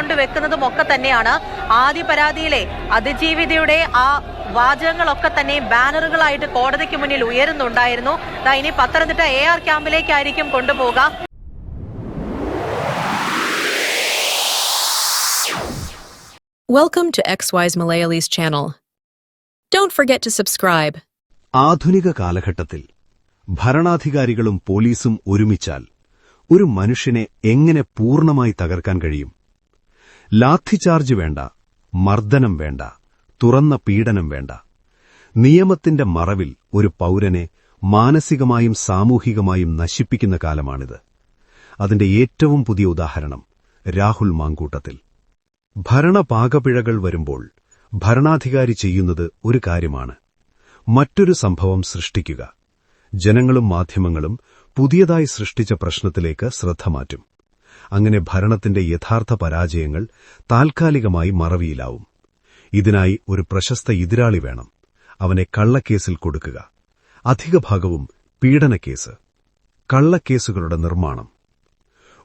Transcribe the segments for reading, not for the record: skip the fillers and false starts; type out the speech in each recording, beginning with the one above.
കൊണ്ട് വെക്കുന്നതും ഒക്കെ തന്നെയാണ്. ആദ്യ പരാതിയിലെ അതിജീവിതയുടെ ആ വാചകങ്ങളൊക്കെ തന്നെ ബാനറുകളായിട്ട് കോടതിക്ക് മുന്നിൽ ഉയരുന്നുണ്ടായിരുന്നു. ഇനി പത്തനംതിട്ട AR ക്യാമ്പിലേക്കായിരിക്കും കൊണ്ടുപോകുക. Welcome to XYZ Malayali's channel. Don't forget to subscribe. ആധുനിക കാലഘട്ടത്തിൽ ഭരണാധികാരികളും പോലീസും ഒരുമിച്ചാൽ ഒരു മനുഷ്യനെ എങ്ങനെ പൂർണ്ണമായി തകർക്കാൻ കഴിയും? ലാത്തിചാർജ് വേണ്ട, മർദ്ദനം വേണ്ട, തുറന്ന പീഡനം വേണ്ട. നിയമത്തിന്റെ മറവിൽ ഒരു പൗരനെ മാനസികമായും സാമൂഹികമായും നശിപ്പിക്കുന്ന കാലമാണിത്. അതിന്റെ ഏറ്റവും പുതിയ ഉദാഹരണം രാഹുൽ മാങ്കൂട്ടത്തിൽ. ഭരണപാകപിഴകൾ വരുമ്പോൾ ഭരണാധികാരി ചെയ്യുന്നത് ഒരു കാര്യമാണ്: മറ്റൊരു സംഭവം സൃഷ്ടിക്കുക. ജനങ്ങളും മാധ്യമങ്ങളും പുതിയതായി സൃഷ്ടിച്ച പ്രശ്നത്തിലേക്ക് ശ്രദ്ധ മാറ്റും. അങ്ങനെ ഭരണത്തിന്റെ യഥാർത്ഥ പരാജയങ്ങൾ താൽക്കാലികമായി മറവിയിലാവും. ഇതിനായി ഒരു പ്രശസ്ത എതിരാളി വേണം. അവനെ കള്ളക്കേസിൽ കൊടുക്കുക. അധിക ഭാഗവും പീഡനക്കേസ്. കള്ളക്കേസുകളുടെ നിർമ്മാണം.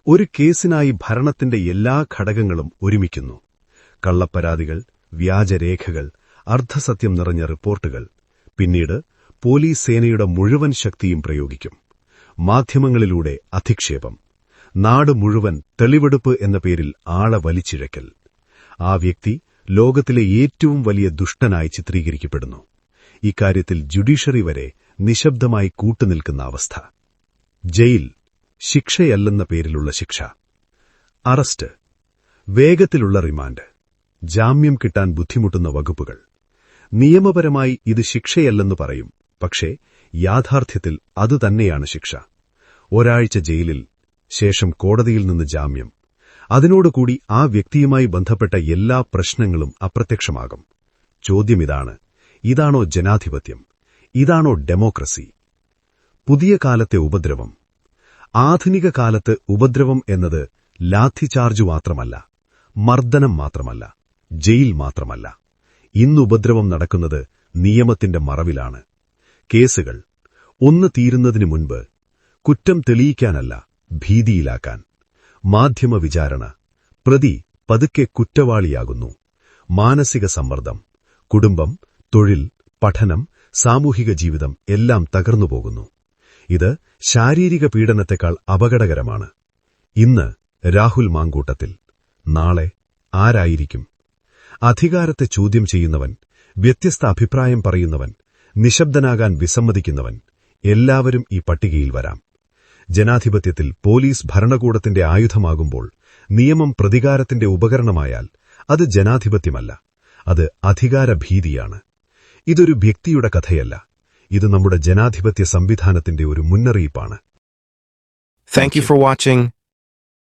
ഒരു കേസിനായി ഭരണത്തിന്റെ എല്ലാ ഘടകങ്ങളും ഒരുമിക്കുന്നു: കള്ളപ്പരാതികൾ, വ്യാജരേഖകൾ, അർദ്ധസത്യം നിറഞ്ഞ റിപ്പോർട്ടുകൾ. പിന്നീട് പോലീസ് സേനയുടെ മുഴുവൻ ശക്തിയും പ്രയോഗിക്കും. മാധ്യമങ്ങളിലൂടെ അധിക്ഷേപം. നാട് മുഴുവൻ തെളിവെടുപ്പ് എന്ന പേരിൽ ആളെ വലിച്ചിഴക്കൽ. ആ വ്യക്തി ലോകത്തിലെ ഏറ്റവും വലിയ ദുഷ്ടനായി ചിത്രീകരിക്കപ്പെടുന്നു. ഇക്കാര്യത്തിൽ ജുഡീഷ്യറി വരെ നിശബ്ദമായി കൂട്ടുനിൽക്കുന്ന അവസ്ഥ. ജയിൽ ശിക്ഷയല്ലെന്ന പേരിലുള്ള ശിക്ഷ. അറസ്റ്റ്, വേഗത്തിലുള്ള റിമാൻഡ്, ജാമ്യം കിട്ടാൻ ബുദ്ധിമുട്ടുന്ന വകുപ്പുകൾ. നിയമപരമായി ഇത് ശിക്ഷയല്ലെന്ന് പറയും, പക്ഷേ യാഥാർത്ഥ്യത്തിൽ അതുതന്നെയാണ് ശിക്ഷ. ഒരാഴ്ച ജയിലിൽ, ശേഷം കോടതിയിൽ നിന്ന് ജാമ്യം. അതിനോടുകൂടി ആ വ്യക്തിയുമായി ബന്ധപ്പെട്ട എല്ലാ പ്രശ്നങ്ങളും അപ്രത്യക്ഷമാകും. ചോദ്യമിതാണ്: ഇതാണോ ജനാധിപത്യം? ഇതാണോ ഡെമോക്രസി? പുതിയ കാലത്തെ ഉപദ്രവം. ആധുനിക കാലത്ത് ഉപദ്രവം എന്നത് ലാത്തിചാർജ് മാത്രമല്ല, മർദ്ദനം മാത്രമല്ല, ജയിൽ മാത്രമല്ല. ഇന്ന് ഉപദ്രവം നടക്കുന്നത് നിയമത്തിന്റെ മറവിലാണ്. കേസുകൾ ഒന്ന് തീരുന്നതിനു മുൻപ്, കുറ്റം തെളിയിക്കാനല്ല, ഭീതിയിലാക്കാൻ. മാധ്യമ വിചാരണ. പ്രതി പതുക്കെ കുറ്റവാളിയാകുന്നു. മാനസിക സമ്മർദ്ദം. കുടുംബം, തൊഴിൽ, പഠനം, സാമൂഹിക ജീവിതം എല്ലാം തകർന്നുപോകുന്നു. ഇത് ശാരീരിക പീഡനത്തെക്കാൾ അപകടകരമാണ്. ഇന്ന് രാഹുൽ മാങ്കൂട്ടത്തിൽ, നാളെ ആരായിരിക്കും? അധികാരത്തെ ചോദ്യം ചെയ്യുന്നവൻ, വ്യത്യസ്ത അഭിപ്രായം പറയുന്നവൻ, നിശബ്ദനാകാൻ വിസമ്മതിക്കുന്നവൻ, എല്ലാവരും ഈ പട്ടികയിൽ വരാം. ജനാധിപത്യത്തിൽ പോലീസ് ഭരണകൂടത്തിന്റെ ആയുധമാകുമ്പോൾ, നിയമം പ്രതികാരത്തിന്റെ ഉപകരണമായാൽ അത് ജനാധിപത്യമല്ല, അത് അധികാരഭീതിയാണ്. ഇതൊരു വ്യക്തിയുടെ കഥയല്ല, ഇത് നമ്മുടെ ജനാധിപത്യ സംവിധാനത്തിന്റെ ഒരു മുന്നറിയിപ്പാണ്. Thank you for watching.